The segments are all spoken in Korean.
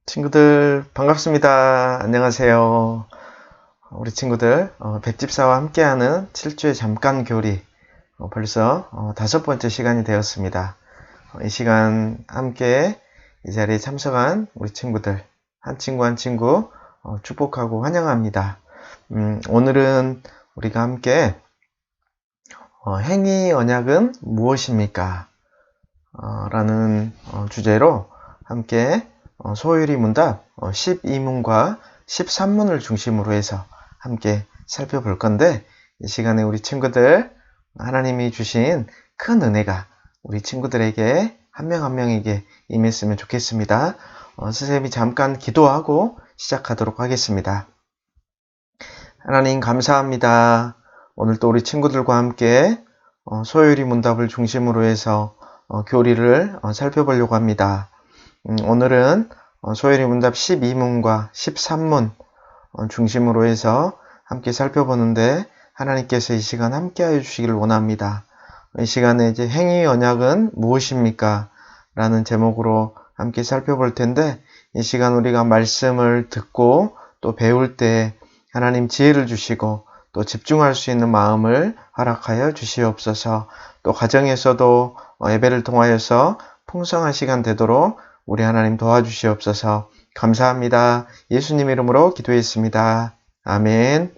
친구들 반갑습니다. 안녕하세요. 우리 친구들 백집사와 함께하는 7주의 잠깐 교리 벌써 5번째 시간이 되었습니다. 이 시간 함께 이 자리에 참석한 우리 친구들 한 친구 한 친구 축복하고 환영합니다. 오늘은 우리가 함께 행위 언약은 무엇입니까? 라는 주제로 함께 소요리 문답 12문과 13문을 중심으로 해서 함께 살펴볼 건데, 이 시간에 우리 친구들 하나님이 주신 큰 은혜가 우리 친구들에게 한 명 한 명에게 임했으면 좋겠습니다. 선생님이 잠깐 기도하고 시작하도록 하겠습니다. 하나님 감사합니다. 오늘 또 우리 친구들과 함께 소요리 문답을 중심으로 해서 교리를 살펴보려고 합니다. 오늘은 소요리 문답 12문과 13문 중심으로 해서 함께 살펴보는데, 하나님께서 이 시간 함께 하여 주시기를 원합니다. 이 시간에 이제 행위 언약은 무엇입니까? 라는 제목으로 함께 살펴볼 텐데, 이 시간 우리가 말씀을 듣고 또 배울 때 하나님 지혜를 주시고 또 집중할 수 있는 마음을 허락하여 주시옵소서. 또 가정에서도 예배를 통하여서 풍성한 시간 되도록 우리 하나님 도와주시옵소서. 감사합니다. 예수님 이름으로 기도했습니다. 아멘.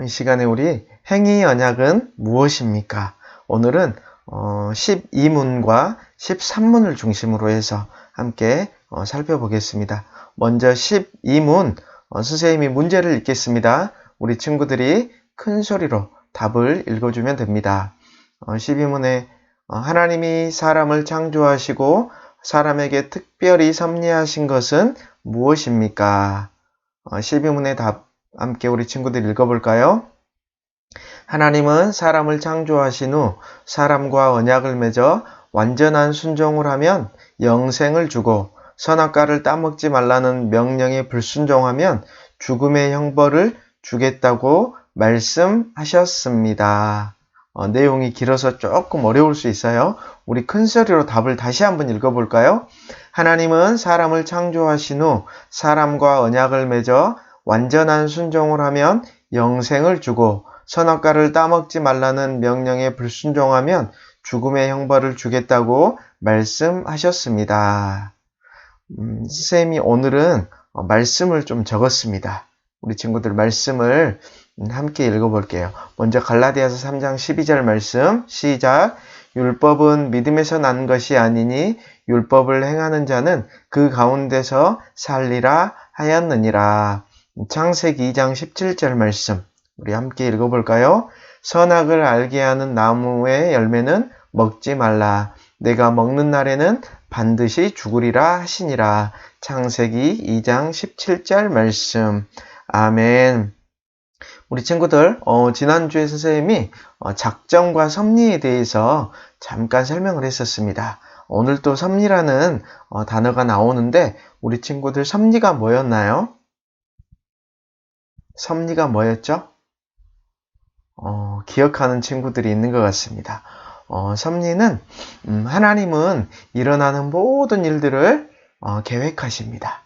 이 시간에 우리 행위 언약은 무엇입니까? 오늘은 12문과 13문을 중심으로 해서 함께 살펴보겠습니다. 먼저 12문 선생님이 문제를 읽겠습니다. 우리 친구들이 큰 소리로 답을 읽어주면 됩니다. 12문에 하나님이 사람을 창조하시고 사람에게 특별히 섭리하신 것은 무엇입니까? 12문의 답 함께 우리 친구들 읽어볼까요? 하나님은 사람을 창조하신 후 사람과 언약을 맺어 완전한 순종을 하면 영생을 주고 선악과를 따먹지 말라는 명령에 불순종하면 죽음의 형벌을 주겠다고 말씀하셨습니다. 내용이 길어서 조금 어려울 수 있어요. 우리 큰 소리로 답을 다시 한번 읽어볼까요? 하나님은 사람을 창조하신 후 사람과 언약을 맺어 완전한 순종을 하면 영생을 주고 선악과를 따먹지 말라는 명령에 불순종하면 죽음의 형벌을 주겠다고 말씀하셨습니다. 선생님이 오늘은 말씀을 좀 적었습니다. 우리 친구들 말씀을 함께 읽어볼게요. 먼저 갈라디아서 3장 12절 말씀 시작. 율법은 믿음에서 난 것이 아니니 율법을 행하는 자는 그 가운데서 살리라 하였느니라. 창세기 2장 17절 말씀 우리 함께 읽어볼까요? 선악을 알게 하는 나무의 열매는 먹지 말라. 내가 먹는 날에는 반드시 죽으리라 하시니라. 창세기 2장 17절 말씀. 아멘. 우리 친구들 지난주에 선생님이 작정과 섭리에 대해서 잠깐 설명을 했었습니다. 오늘 또 섭리라는 단어가 나오는데, 우리 친구들 섭리가 뭐였나요? 섭리가 뭐였죠? 기억하는 친구들이 있는 것 같습니다. 섭리는 하나님은 일어나는 모든 일들을 계획하십니다.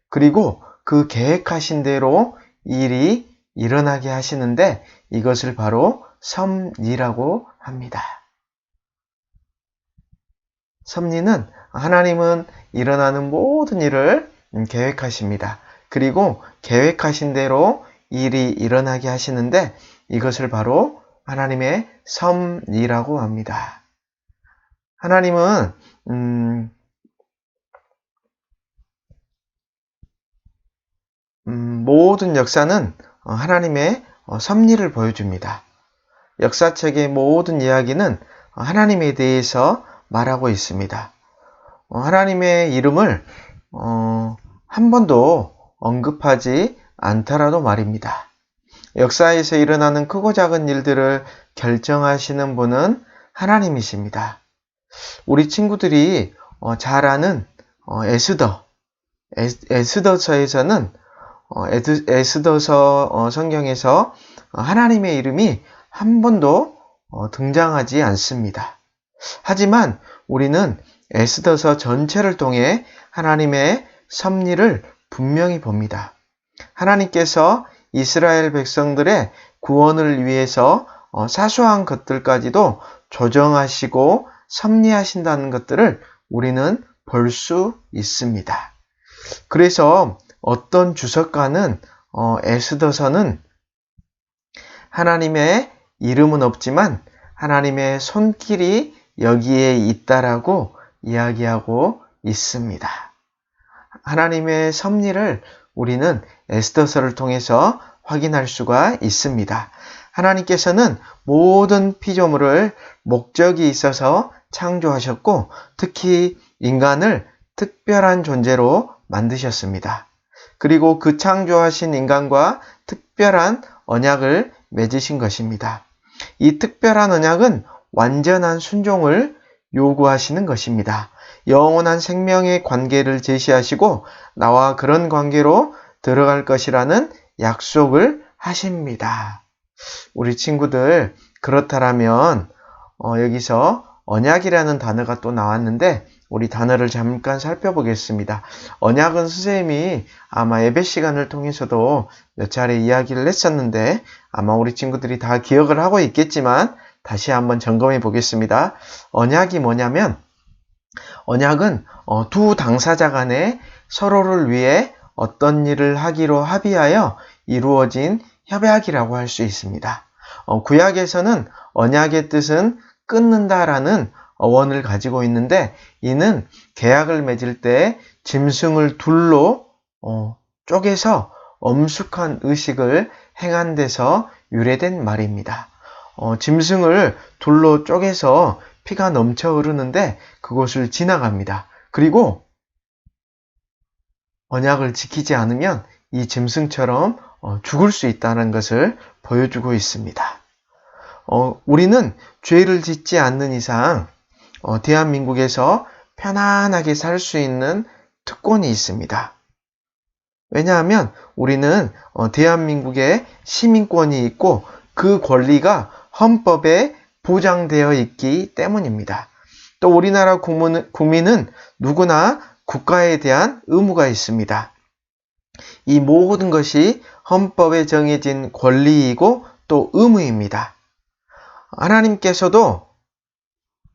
그리고 그 계획하신 대로 일이 일어나게 하시는데, 이것을 바로 섭리라고 합니다. 섭리는 하나님은 일어나는 모든 일을 계획하십니다. 그리고 계획하신 대로 일이 일어나게 하시는데, 이것을 바로 하나님의 섭리라고 합니다. 하나님은 모든 역사는 하나님의 섭리를 보여줍니다. 역사책의 모든 이야기는 하나님에 대해서 말하고 있습니다. 하나님의 이름을 한 번도 언급하지 않더라도 말입니다. 역사에서 일어나는 크고 작은 일들을 결정하시는 분은 하나님이십니다. 우리 친구들이 잘 아는 에스더서에서는 에스더서 성경에서 하나님의 이름이 한 번도 등장하지 않습니다. 하지만 우리는 에스더서 전체를 통해 하나님의 섭리를 분명히 봅니다. 하나님께서 이스라엘 백성들의 구원을 위해서 사소한 것들까지도 조정하시고 섭리하신다는 것들을 우리는 볼 수 있습니다. 그래서 어떤 주석가는 에스더서는 하나님의 이름은 없지만 하나님의 손길이 여기에 있다라고 이야기하고 있습니다. 하나님의 섭리를 우리는 에스더서를 통해서 확인할 수가 있습니다. 하나님께서는 모든 피조물을 목적이 있어서 창조하셨고 특히 인간을 특별한 존재로 만드셨습니다. 그리고 그 창조하신 인간과 특별한 언약을 맺으신 것입니다. 이 특별한 언약은 완전한 순종을 요구하시는 것입니다. 영원한 생명의 관계를 제시하시고 나와 그런 관계로 들어갈 것이라는 약속을 하십니다. 우리 친구들 그렇다면 여기서 언약이라는 단어가 또 나왔는데 우리 단어를 잠깐 살펴보겠습니다. 언약은 선생님이 아마 예배 시간을 통해서도 몇 차례 이야기를 했었는데 아마 우리 친구들이 다 기억을 하고 있겠지만 다시 한번 점검해 보겠습니다. 언약이 뭐냐면 언약은 두 당사자 간에 서로를 위해 어떤 일을 하기로 합의하여 이루어진 협약이라고 할 수 있습니다. 구약에서는 언약의 뜻은 끊는다라는 어원을 가지고 있는데 이는 계약을 맺을 때 짐승을 둘로 쪼개서 엄숙한 의식을 행한 데서 유래된 말입니다. 짐승을 둘로 쪼개서 피가 넘쳐 흐르는데 그곳을 지나갑니다. 그리고 언약을 지키지 않으면 이 짐승처럼 죽을 수 있다는 것을 보여주고 있습니다. 우리는 죄를 짓지 않는 이상 대한민국에서 편안하게 살 수 있는 특권이 있습니다. 왜냐하면 우리는 대한민국에 시민권이 있고 그 권리가 헌법에 보장되어 있기 때문입니다. 또 우리나라 국민은 누구나 국가에 대한 의무가 있습니다. 이 모든 것이 헌법에 정해진 권리이고 또 의무입니다. 하나님께서도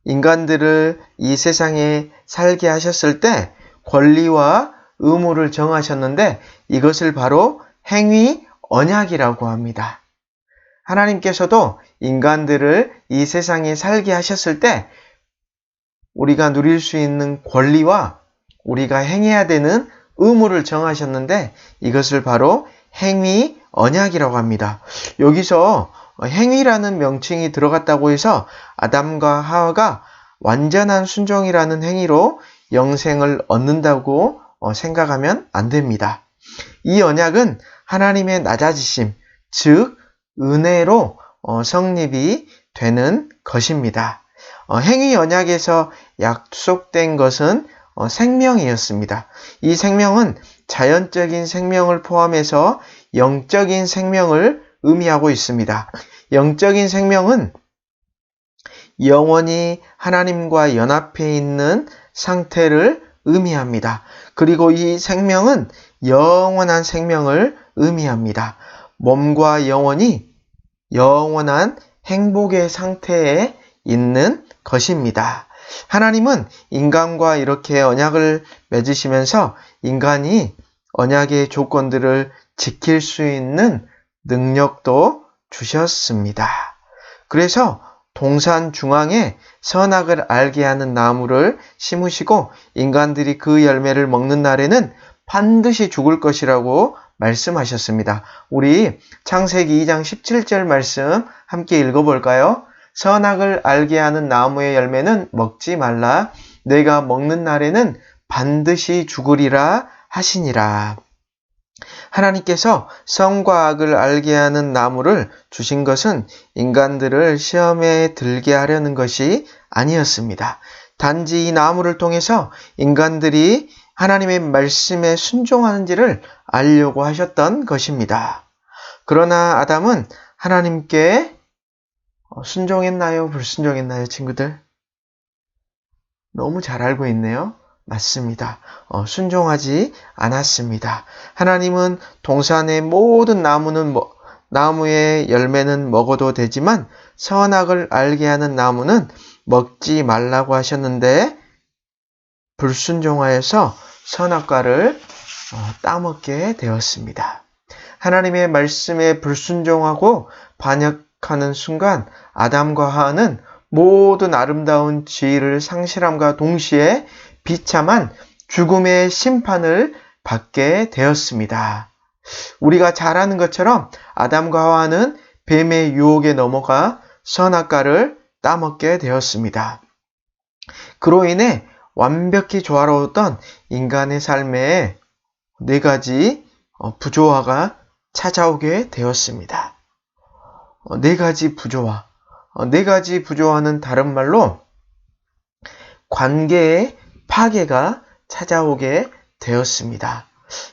인간들을 이 세상에 살게 하셨을 때 권리와 의무를 정하셨는데 이것을 바로 행위 언약이라고 합니다. 하나님께서도 인간들을 이 세상에 살게 하셨을 때 우리가 누릴 수 있는 권리와 우리가 행해야 되는 의무를 정하셨는데 이것을 바로 행위 언약이라고 합니다. 여기서 행위라는 명칭이 들어갔다고 해서 아담과 하와가 완전한 순종이라는 행위로 영생을 얻는다고 생각하면 안 됩니다. 이 언약은 하나님의 낮아지심, 즉 은혜로 성립이 되는 것입니다. 행위 언약에서 약속된 것은 생명이었습니다. 이 생명은 자연적인 생명을 포함해서 영적인 생명을 의미하고 있습니다. 영적인 생명은 영원히 하나님과 연합해 있는 상태를 의미합니다. 그리고 이 생명은 영원한 생명을 의미합니다. 몸과 영혼이 영원한 행복의 상태에 있는 것입니다. 하나님은 인간과 이렇게 언약을 맺으시면서 인간이 언약의 조건들을 지킬 수 있는 능력도 주셨습니다. 그래서 동산 중앙에 선악을 알게 하는 나무를 심으시고 인간들이 그 열매를 먹는 날에는 반드시 죽을 것이라고 말씀하셨습니다. 우리 창세기 2장 17절 말씀 함께 읽어볼까요? 선악을 알게 하는 나무의 열매는 먹지 말라. 내가 먹는 날에는 반드시 죽으리라 하시니라. 하나님께서 선과 악을 알게 하는 나무를 주신 것은 인간들을 시험에 들게 하려는 것이 아니었습니다. 단지 이 나무를 통해서 인간들이 하나님의 말씀에 순종하는지를 알려고 하셨던 것입니다. 그러나 아담은 하나님께 순종했나요? 불순종했나요, 친구들? 너무 잘 알고 있네요. 맞습니다. 순종하지 않았습니다. 하나님은 동산의 모든 나무의 열매는 먹어도 되지만 선악을 알게 하는 나무는 먹지 말라고 하셨는데 불순종하여서 선악과를 따먹게 되었습니다. 하나님의 말씀에 불순종하고 반역하는 순간 아담과 하와는 모든 아름다운 지위를 상실함과 동시에 비참한 죽음의 심판을 받게 되었습니다. 우리가 잘 아는 것처럼 아담과 하와는 뱀의 유혹에 넘어가 선악과를 따먹게 되었습니다. 그로 인해 완벽히 조화로웠던 인간의 삶에 4가지 부조화가 찾아오게 되었습니다. 4가지 부조화. 4가지 부조화는 다른 말로 관계의 파괴가 찾아오게 되었습니다.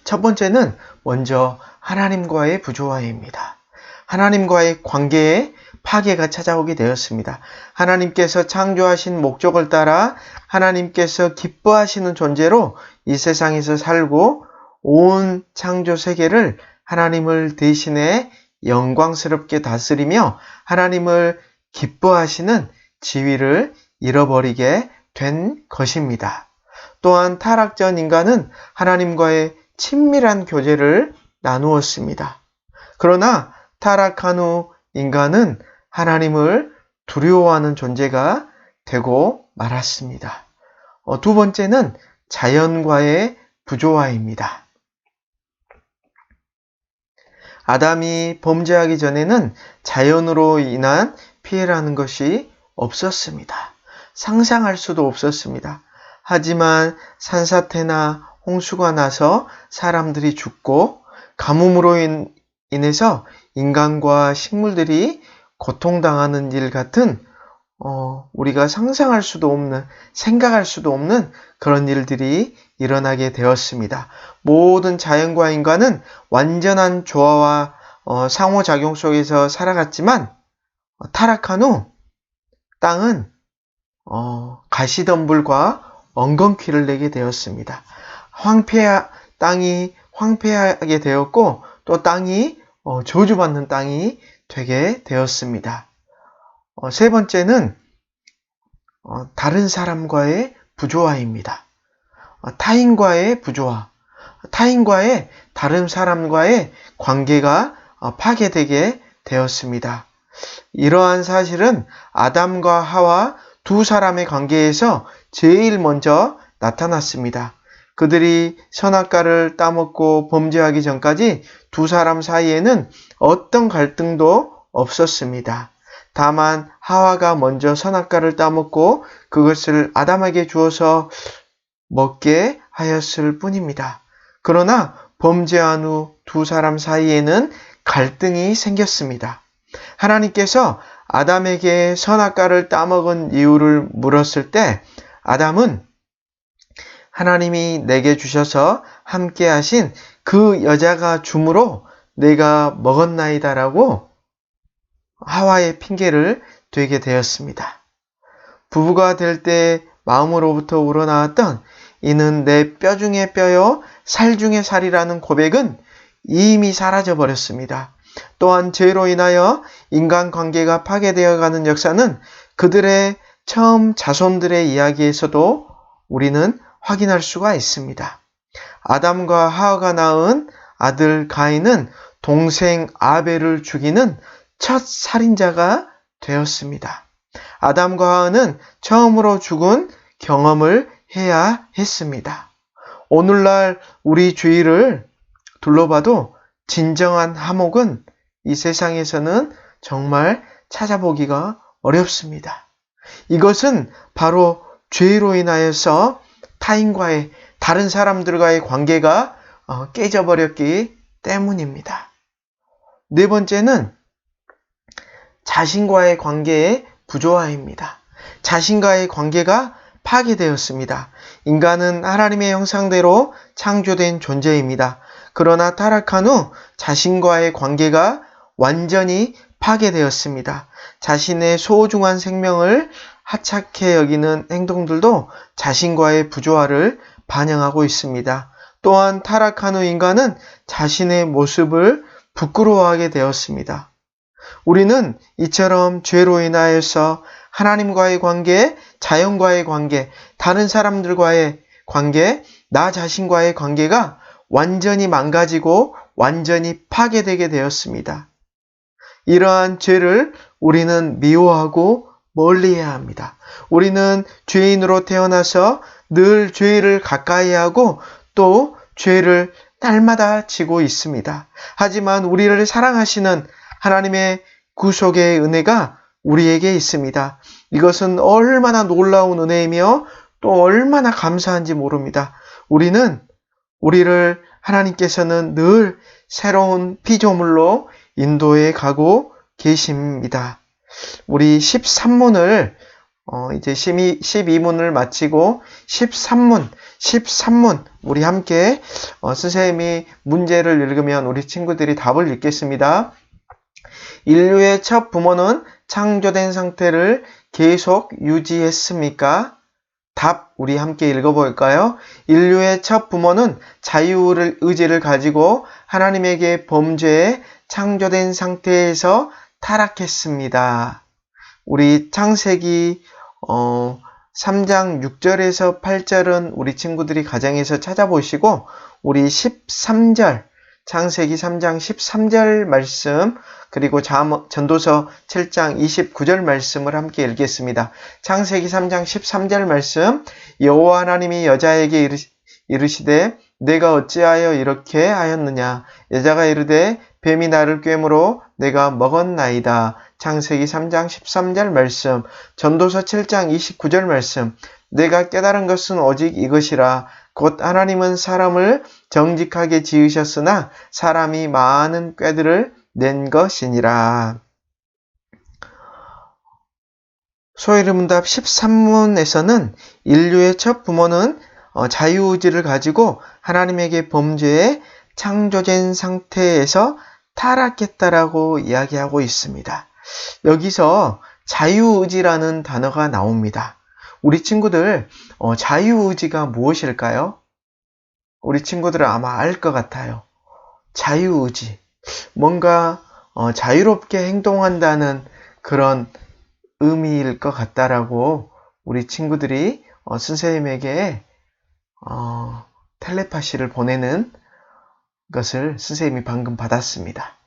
첫 번째는 먼저 하나님과의 부조화입니다. 하나님과의 관계에 파괴가 찾아오게 되었습니다. 하나님께서 창조하신 목적을 따라 하나님께서 기뻐하시는 존재로 이 세상에서 살고 온 창조 세계를 하나님을 대신해 영광스럽게 다스리며 하나님을 기뻐하시는 지위를 잃어버리게 된 것입니다. 또한 타락 전 인간은 하나님과의 친밀한 교제를 나누었습니다. 그러나 타락한 후 인간은 하나님을 두려워하는 존재가 되고 말았습니다. 두 번째는 자연과의 부조화입니다. 아담이 범죄하기 전에는 자연으로 인한 피해라는 것이 없었습니다. 상상할 수도 없었습니다. 하지만 산사태나 홍수가 나서 사람들이 죽고 가뭄으로 인해서 인간과 식물들이 고통당하는 일 같은 우리가 상상할 수도 없는, 생각할 수도 없는 그런 일들이 일어나게 되었습니다. 모든 자연과 인간은 완전한 조화와 상호작용 속에서 살아갔지만 타락한 후 땅은 가시덤불과 엉겅퀴를 내게 되었습니다. 땅이 황폐하게 되었고 또 땅이 저주받는 땅이 되게 되었습니다. 세 번째는 다른 사람과의 부조화입니다. 타인과의 부조화, 타인과의 다른 사람과의 관계가 파괴되게 되었습니다. 이러한 사실은 아담과 하와 두 사람의 관계에서 제일 먼저 나타났습니다. 그들이 선악과를 따먹고 범죄하기 전까지 두 사람 사이에는 어떤 갈등도 없었습니다. 다만 하와가 먼저 선악과를 따먹고 그것을 아담에게 주어서 먹게 하였을 뿐입니다. 그러나 범죄한 후 두 사람 사이에는 갈등이 생겼습니다. 하나님께서 아담에게 선악과를 따먹은 이유를 물었을 때 아담은 하나님이 내게 주셔서 함께 하신 그 여자가 줌으로 내가 먹었나이다라고 하와의 핑계를 대게 되었습니다. 부부가 될 때 마음으로부터 우러나왔던 이는 내 뼈 중에 뼈요 살 중에 살이라는 고백은 이미 사라져 버렸습니다. 또한 죄로 인하여 인간관계가 파괴되어가는 역사는 그들의 처음 자손들의 이야기에서도 우리는 확인할 수가 있습니다. 아담과 하와가 낳은 아들 가인은 동생 아벨을 죽이는 첫 살인자가 되었습니다. 아담과 하와는 처음으로 죽은 경험을 해야 했습니다. 오늘날 우리 주위를 둘러봐도 진정한 화목은 이 세상에서는 정말 찾아보기가 어렵습니다. 이것은 바로 죄로 인하여서 타인과의, 다른 사람들과의 관계가 깨져버렸기 때문입니다. 네 번째는 자신과의 관계의 부조화입니다. 자신과의 관계가 파괴되었습니다. 인간은 하나님의 형상대로 창조된 존재입니다. 그러나 타락한 후 자신과의 관계가 완전히 파괴되었습니다. 자신의 소중한 생명을 하찮게 여기는 행동들도 자신과의 부조화를 반영하고 있습니다. 또한 타락한 후 인간은 자신의 모습을 부끄러워하게 되었습니다. 우리는 이처럼 죄로 인하여서 하나님과의 관계, 자연과의 관계, 다른 사람들과의 관계, 나 자신과의 관계가 완전히 망가지고 완전히 파괴되게 되었습니다. 이러한 죄를 우리는 미워하고 멀리해야 합니다. 우리는 죄인으로 태어나서 늘 죄를 가까이하고 또 죄를 날마다 지고 있습니다. 하지만 우리를 사랑하시는 하나님의 구속의 은혜가 우리에게 있습니다. 이것은 얼마나 놀라운 은혜이며 또 얼마나 감사한지 모릅니다. 우리를 하나님께서는 늘 새로운 피조물로 인도해 가고 계십니다. 우리 13문을 이제 12문을 마치고 13문 우리 함께 선생님이 문제를 읽으면 우리 친구들이 답을 읽겠습니다. 인류의 첫 부모는 창조된 상태를 계속 유지했습니까? 답 우리 함께 읽어볼까요? 인류의 첫 부모는 자유의지를 가지고 하나님에게 범죄해 창조된 상태에서 타락했습니다. 우리 창세기 3장 6절에서 8절은 우리 친구들이 가정에서 찾아보시고 우리 13절 창세기 3장 13절 말씀 그리고 전도서 7장 29절 말씀을 함께 읽겠습니다. 창세기 3장 13절 말씀 여호와 하나님이 여자에게 이르시되 내가 어찌하여 이렇게 하였느냐 여자가 이르되 뱀이 나를 꿰므로 내가 먹었나이다. 창세기 3장 13절 말씀 전도서 7장 29절 말씀 내가 깨달은 것은 오직 이것이라 곧 하나님은 사람을 정직하게 지으셨으나 사람이 많은 꾀들을 낸 것이니라. 소위문답 13문에서는 인류의 첫 부모는 자유의지를 가지고 하나님에게 범죄해 창조된 상태에서 타락했다라고 이야기하고 있습니다. 여기서 자유의지라는 단어가 나옵니다. 우리 친구들 자유의지가 무엇일까요? 우리 친구들은 아마 알 것 같아요. 자유의지. 뭔가 자유롭게 행동한다는 그런 의미일 것 같다라고 우리 친구들이 선생님에게 텔레파시를 보내는 것을 선생님이 방금 받았습니다.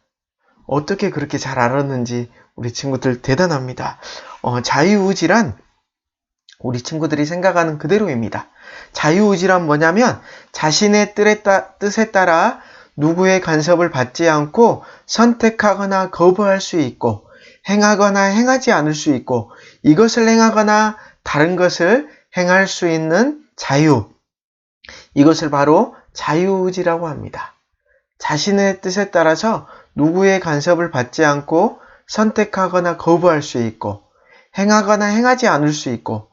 어떻게 그렇게 잘 알았는지 우리 친구들 대단합니다. 자유의지란 우리 친구들이 생각하는 그대로입니다. 자유의지란 뭐냐면 자신의 뜻에 따라 누구의 간섭을 받지 않고 선택하거나 거부할 수 있고 행하거나 행하지 않을 수 있고 이것을 행하거나 다른 것을 행할 수 있는 자유. 이것을 바로 자유의지라고 합니다. 자신의 뜻에 따라서 누구의 간섭을 받지 않고 선택하거나 거부할 수 있고 행하거나 행하지 않을 수 있고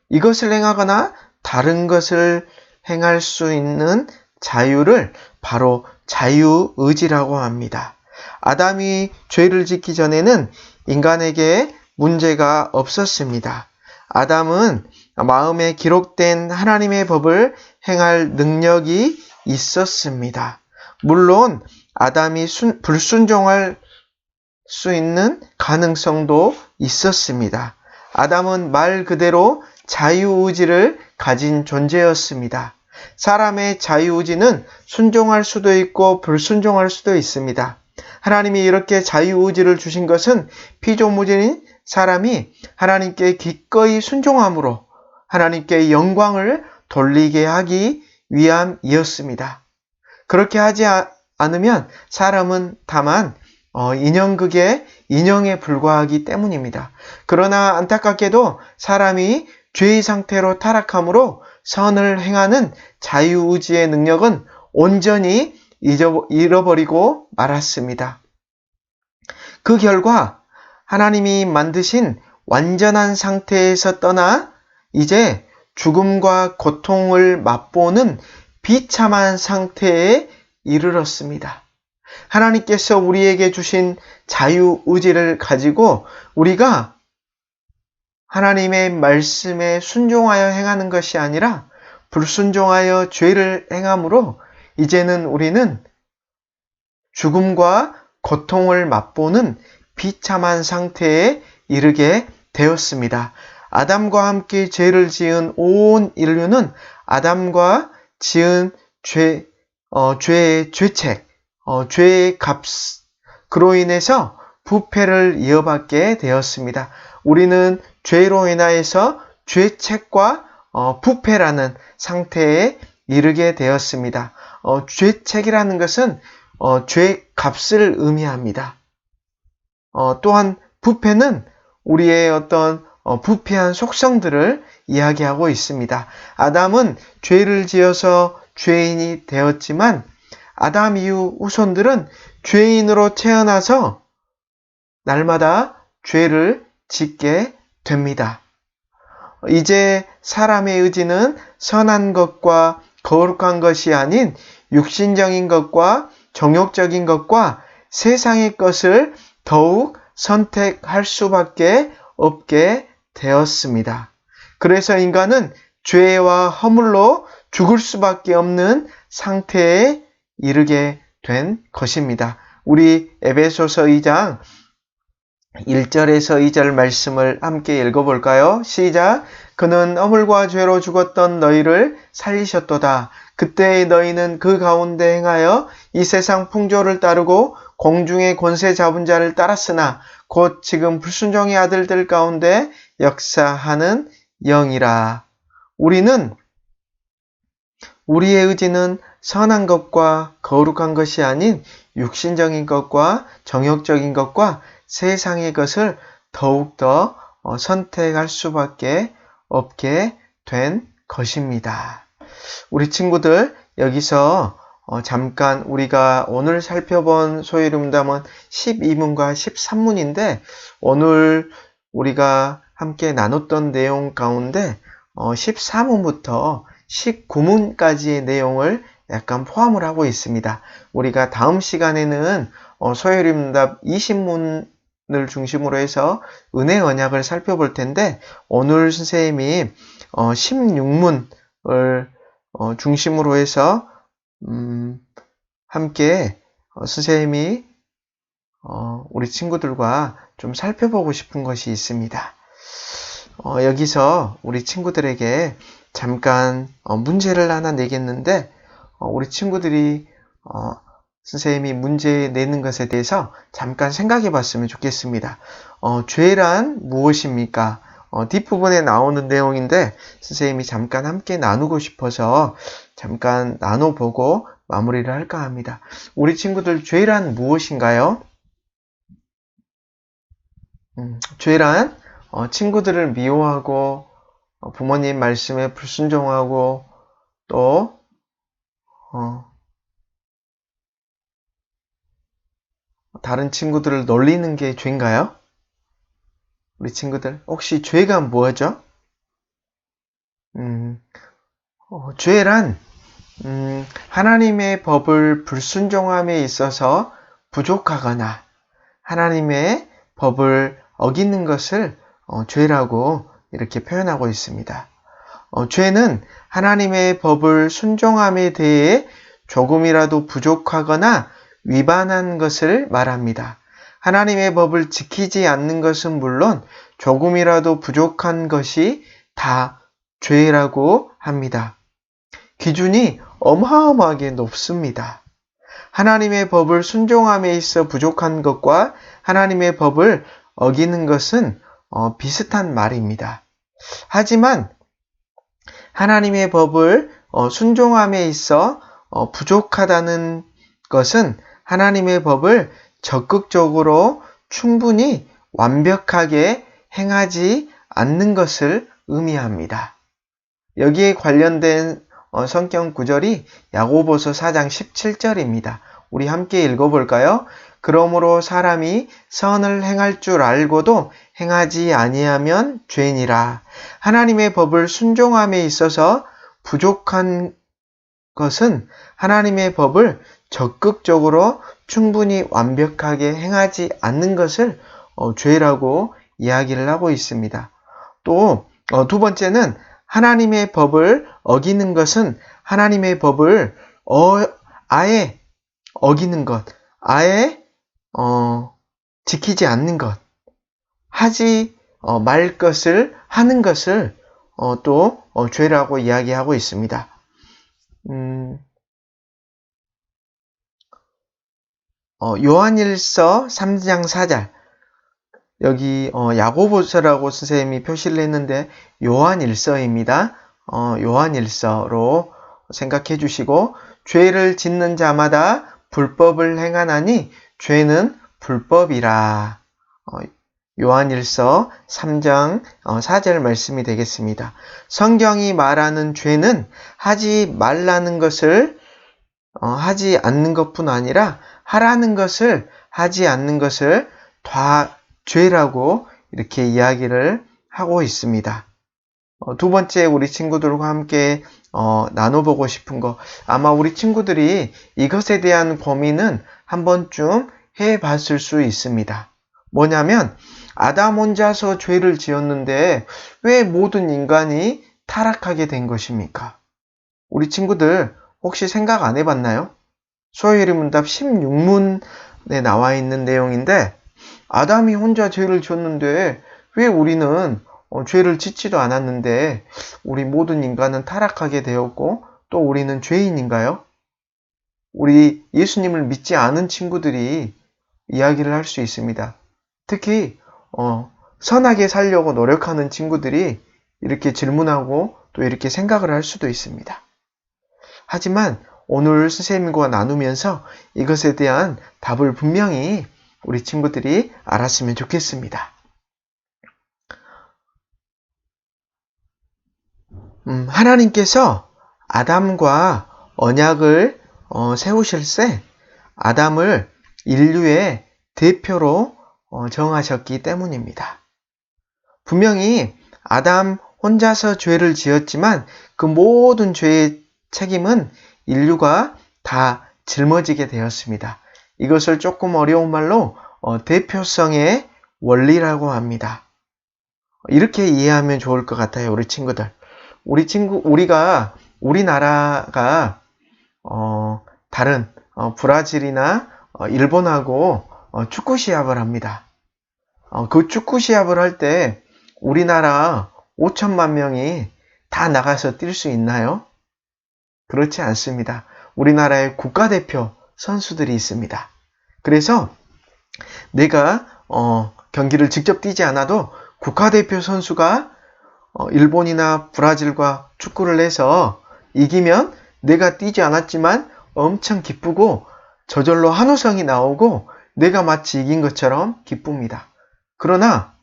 이것을 행하거나 다른 것을 행할 수 있는 자유를 바로 자유의지라고 합니다. 아담이 죄를 짓기 전에는 인간에게 문제가 없었습니다. 아담은 마음에 기록된 하나님의 법을 행할 능력이 있었습니다. 물론 아담이 불순종할 수 있는 가능성도 있었습니다. 아담은 말 그대로 자유의지를 가진 존재였습니다. 사람의 자유의지는 순종할 수도 있고 불순종할 수도 있습니다. 하나님이 이렇게 자유의지를 주신 것은 피조물인 사람이 하나님께 기꺼이 순종함으로 하나님께 영광을 돌리게 하기 위함이었습니다. 그렇게 하지 않으면 사람은 다만 인형극의 인형에 불과하기 때문입니다. 그러나 안타깝게도 사람이 죄의 상태로 타락함으로 선을 행하는 자유의지의 능력은 온전히 잃어버리고 말았습니다. 그 결과 하나님이 만드신 완전한 상태에서 떠나 이제 죽음과 고통을 맛보는 비참한 상태에 이르렀습니다. 하나님께서 우리에게 주신 자유의지를 가지고 우리가 하나님의 말씀에 순종하여 행하는 것이 아니라 불순종하여 죄를 행함으로 이제는 우리는 죽음과 고통을 맛보는 비참한 상태에 이르게 되었습니다. 아담과 함께 죄를 지은 온 인류는 아담과 지은 죄의 죄책, 죄의 값, 그로 인해서 부패를 이어받게 되었습니다. 우리는 죄로 인하여서 죄책과 부패라는 상태에 이르게 되었습니다. 죄책이라는 것은 죄 값을 의미합니다. 또한 부패는 우리의 어떤 부패한 속성들을 이야기하고 있습니다. 아담은 죄를 지어서 죄인이 되었지만 아담 이후 후손들은 죄인으로 태어나서 날마다 죄를 짓게 됩니다. 이제 사람의 의지는 선한 것과 거룩한 것이 아닌 육신적인 것과 정욕적인 것과 세상의 것을 더욱 선택할 수밖에 없게 되었습니다. 그래서 인간은 죄와 허물로 죽을 수밖에 없는 상태에 이르게 된 것입니다. 우리 에베소서 2장 1절에서 2절 말씀을 함께 읽어볼까요? 시작! 그는 허물과 죄로 죽었던 너희를 살리셨도다. 그때의 너희는 그 가운데 행하여 이 세상 풍조를 따르고 공중의 권세 잡은 자를 따랐으나 곧 지금 불순종의 아들들 가운데 역사하는 영이라. 우리의 의지는 선한 것과 거룩한 것이 아닌 육신적인 것과 정욕적인 것과 세상의 것을 더욱더 선택할 수밖에 없게 된 것입니다. 우리 친구들, 여기서 잠깐 우리가 오늘 살펴본 소위름담은 12문과 13문인데 오늘 우리가 함께 나눴던 내용 가운데 14문부터 19문까지의 내용을 약간 포함을 하고 있습니다. 우리가 다음 시간에는 소위름답 20문을 중심으로 해서 은혜 언약을 살펴볼 텐데 오늘 선생님이 16문을 중심으로 해서 함께 선생님이 우리 친구들과 좀 살펴보고 싶은 것이 있습니다. 여기서 우리 친구들에게 잠깐 문제를 하나 내겠는데 우리 친구들이 선생님이 문제 내는 것에 대해서 잠깐 생각해 봤으면 좋겠습니다. 죄란 무엇입니까? 뒷부분에 나오는 내용인데 선생님이 잠깐 함께 나누고 싶어서 잠깐 나눠보고 마무리를 할까 합니다. 우리 친구들 죄란 무엇인가요? 죄란 친구들을 미워하고 부모님 말씀에 불순종하고 또 다른 친구들을 놀리는 게 죄인가요? 우리 친구들 혹시 죄가 뭐죠? 죄란 하나님의 법을 불순종함에 있어서 부족하거나 하나님의 법을 어기는 것을 죄라고 이렇게 표현하고 있습니다. 죄는 하나님의 법을 순종함에 대해 조금이라도 부족하거나 위반한 것을 말합니다. 하나님의 법을 지키지 않는 것은 물론 조금이라도 부족한 것이 다 죄라고 합니다. 기준이 어마어마하게 높습니다. 하나님의 법을 순종함에 있어 부족한 것과 하나님의 법을 어기는 것은 비슷한 말입니다. 하지만 하나님의 법을 순종함에 있어 부족하다는 것은 하나님의 법을 적극적으로 충분히 완벽하게 행하지 않는 것을 의미합니다. 여기에 관련된 성경 구절이 야고보서 4장 17절입니다. 우리 함께 읽어볼까요? 그러므로 사람이 선을 행할 줄 알고도 행하지 아니하면 죄니라. 하나님의 법을 순종함에 있어서 부족한 것은 하나님의 법을 적극적으로 충분히 완벽하게 행하지 않는 것을 죄라고 이야기를 하고 있습니다. 또 두 번째는 하나님의 법을 어기는 것은 하나님의 법을 아예 어기는 것, 아예 지키지 않는 것, 하지 말 것을 하는 것을 또 죄라고 이야기하고 있습니다. 요한일서 3장 4절 여기 야고보서라고 선생님이 표시를 했는데 요한일서입니다. 요한일서로 생각해 주시고 죄를 짓는 자마다 불법을 행하나니 죄는 불법이라. 요한일서 3장 4절 말씀이 되겠습니다. 성경이 말하는 죄는 하지 말라는 것을 하지 않는 것뿐 아니라 하라는 것을 하지 않는 것을 다 죄라고 이렇게 이야기를 하고 있습니다. 두 번째 우리 친구들과 함께 나눠보고 싶은 거, 아마 우리 친구들이 이것에 대한 고민은 한 번쯤 해봤을 수 있습니다. 뭐냐면 아담 혼자서 죄를 지었는데 왜 모든 인간이 타락하게 된 것입니까? 우리 친구들 혹시 생각 안 해봤나요? 소요리 문답 16문에 나와 있는 내용인데 아담이 혼자 죄를 지었는데 왜 우리는 죄를 짓지도 않았는데 우리 모든 인간은 타락하게 되었고 또 우리는 죄인인가요? 우리 예수님을 믿지 않은 친구들이 이야기를 할 수 있습니다. 특히 선하게 살려고 노력하는 친구들이 이렇게 질문하고 또 이렇게 생각을 할 수도 있습니다. 하지만 오늘 선생님과 나누면서 이것에 대한 답을 분명히 우리 친구들이 알았으면 좋겠습니다. 하나님께서 아담과 언약을 세우실 때 아담을 인류의 대표로 정하셨기 때문입니다. 분명히 아담 혼자서 죄를 지었지만 그 모든 죄의 책임은 인류가 다 짊어지게 되었습니다. 이것을 조금 어려운 말로 대표성의 원리라고 합니다. 이렇게 이해하면 좋을 것 같아요, 우리 친구들. 우리나라가 다른 브라질이나 일본하고 축구 시합을 합니다. 그 축구 시합을 할 때 우리나라 5천만 명이 다 나가서 뛸 수 있나요? 그렇지 않습니다. 우리나라의 국가대표 선수들이 있습니다. 그래서 내가 경기를 직접 뛰지 않아도 국가대표 선수가 일본이나 브라질과 축구를 해서 이기면 내가 뛰지 않았지만 엄청 기쁘고 저절로 한우성이 나오고 내가 마치 이긴 것처럼 기쁩니다. 그러나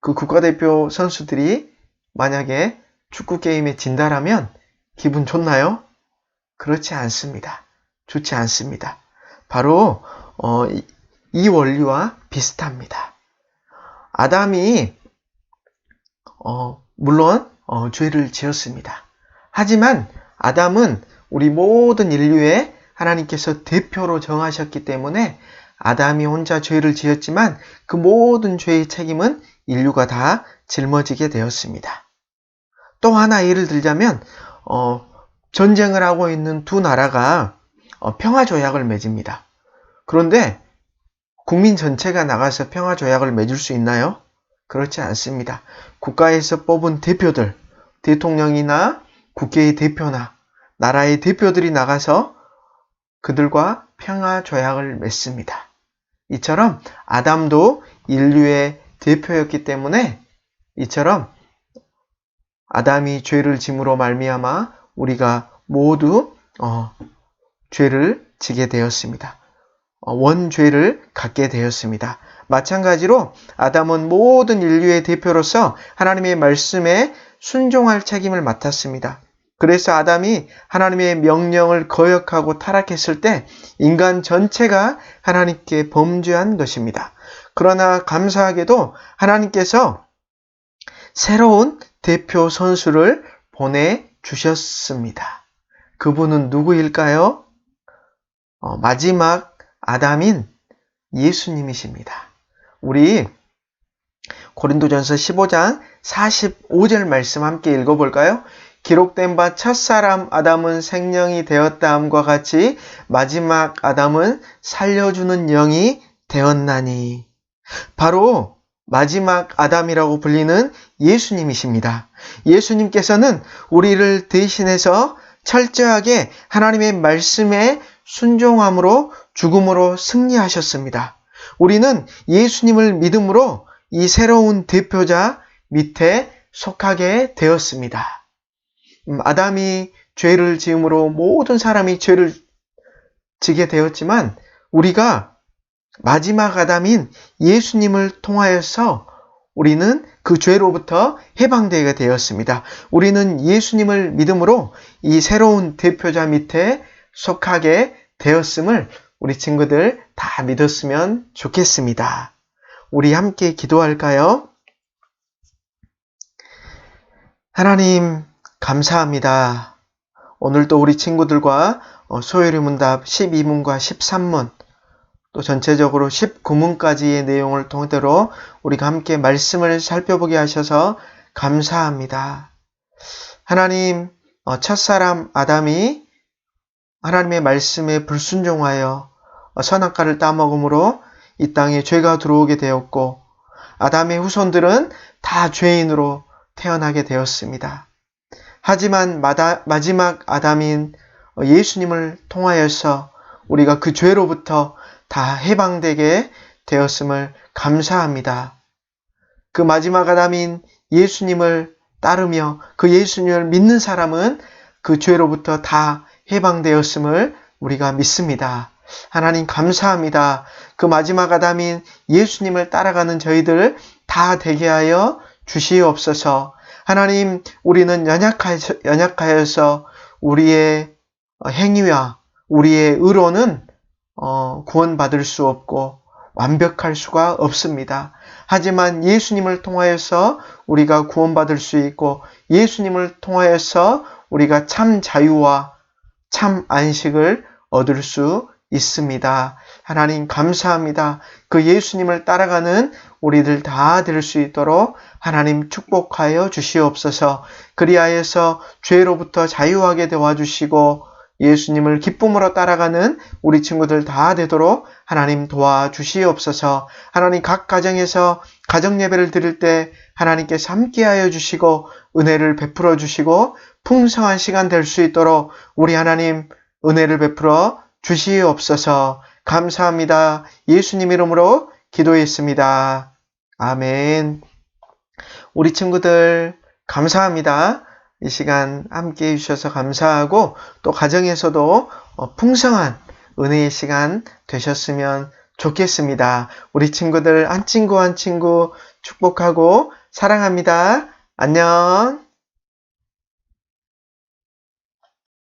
그 국가대표 선수들이 만약에 축구 게임에 진다라면 기분 좋나요? 그렇지 않습니다. 좋지 않습니다. 바로 이 원리와 비슷합니다. 아담이 물론 죄를 지었습니다. 하지만 아담은 우리 모든 인류의 하나님께서 대표로 정하셨기 때문에 아담이 혼자 죄를 지었지만 그 모든 죄의 책임은 인류가 다 짊어지게 되었습니다. 또 하나 예를 들자면 전쟁을 하고 있는 두 나라가 평화조약을 맺습니다. 그런데 국민 전체가 나가서 평화조약을 맺을 수 있나요? 그렇지 않습니다. 국가에서 뽑은 대표들, 대통령이나 국회의 대표나 나라의 대표들이 나가서 그들과 평화조약을 맺습니다. 이처럼 아담도 인류의 대표였기 때문에 이처럼 아담이 죄를 짐으로 말미암아 우리가 모두 죄를 지게 되었습니다. 원죄를 갖게 되었습니다. 마찬가지로 아담은 모든 인류의 대표로서 하나님의 말씀에 순종할 책임을 맡았습니다. 그래서 아담이 하나님의 명령을 거역하고 타락했을 때 인간 전체가 하나님께 범죄한 것입니다. 그러나 감사하게도 하나님께서 새로운 대표 선수를 보내주셨습니다. 그분은 누구일까요? 마지막 아담인 예수님이십니다. 우리 고린도전서 15장 45절 말씀 함께 읽어볼까요? 기록된 바 첫사람 아담은 생명이 되었다함과 같이 마지막 아담은 살려주는 영이 되었나니. 바로 마지막 아담이라고 불리는 예수님이십니다. 예수님께서는 우리를 대신해서 철저하게 하나님의 말씀에 순종함으로 죽음으로 승리하셨습니다. 우리는 예수님을 믿음으로 이 새로운 대표자 밑에 속하게 되었습니다. 아담이 죄를 지음으로 모든 사람이 죄를 지게 되었지만 우리가 마지막 아담인 예수님을 통하여서 우리는 그 죄로부터 해방되게 되었습니다. 우리는 예수님을 믿음으로 이 새로운 대표자 밑에 속하게 되었음을 우리 친구들 다 믿었으면 좋겠습니다. 우리 함께 기도할까요? 하나님 감사합니다. 오늘도 우리 친구들과 소요리 문답 12문과 13문 또 전체적으로 19문까지의 내용을 통해서 우리가 함께 말씀을 살펴보게 하셔서 감사합니다. 하나님, 첫사람 아담이 하나님의 말씀에 불순종하여 선악과를 따먹음으로 이 땅에 죄가 들어오게 되었고 아담의 후손들은 다 죄인으로 태어나게 되었습니다. 하지만 마지막 아담인 예수님을 통하여서 우리가 그 죄로부터 다 해방되게 되었음을 감사합니다. 그 마지막 아담인 예수님을 따르며 그 예수님을 믿는 사람은 그 죄로부터 다 해방되었음을 우리가 믿습니다. 하나님 감사합니다. 그 마지막 아담인 예수님을 따라가는 저희들 다 되게 하여 주시옵소서. 하나님, 우리는 연약하여서 우리의 행위와 우리의 의로는 구원받을 수 없고 완벽할 수가 없습니다. 하지만 예수님을 통하여서 우리가 구원받을 수 있고 예수님을 통하여서 우리가 참 자유와 참 안식을 얻을 수 있습니다. 하나님 감사합니다. 그 예수님을 따라가는 우리들 다 될 수 있도록 하나님 축복하여 주시옵소서. 그리하여서 죄로부터 자유하게 도와주시고 예수님을 기쁨으로 따라가는 우리 친구들 다 되도록 하나님 도와주시옵소서. 하나님 각 가정에서 가정 예배를 드릴 때 하나님께서 함께하여 주시고 은혜를 베풀어 주시고 풍성한 시간 될 수 있도록 우리 하나님 은혜를 베풀어 주시옵소서. 감사합니다. 예수님 이름으로 기도했습니다. 아멘. 우리 친구들 감사합니다. 이 시간 함께 해주셔서 감사하고 또 가정에서도 풍성한 은혜의 시간 되셨으면 좋겠습니다. 우리 친구들 한 친구 한 친구 축복하고 사랑합니다. 안녕.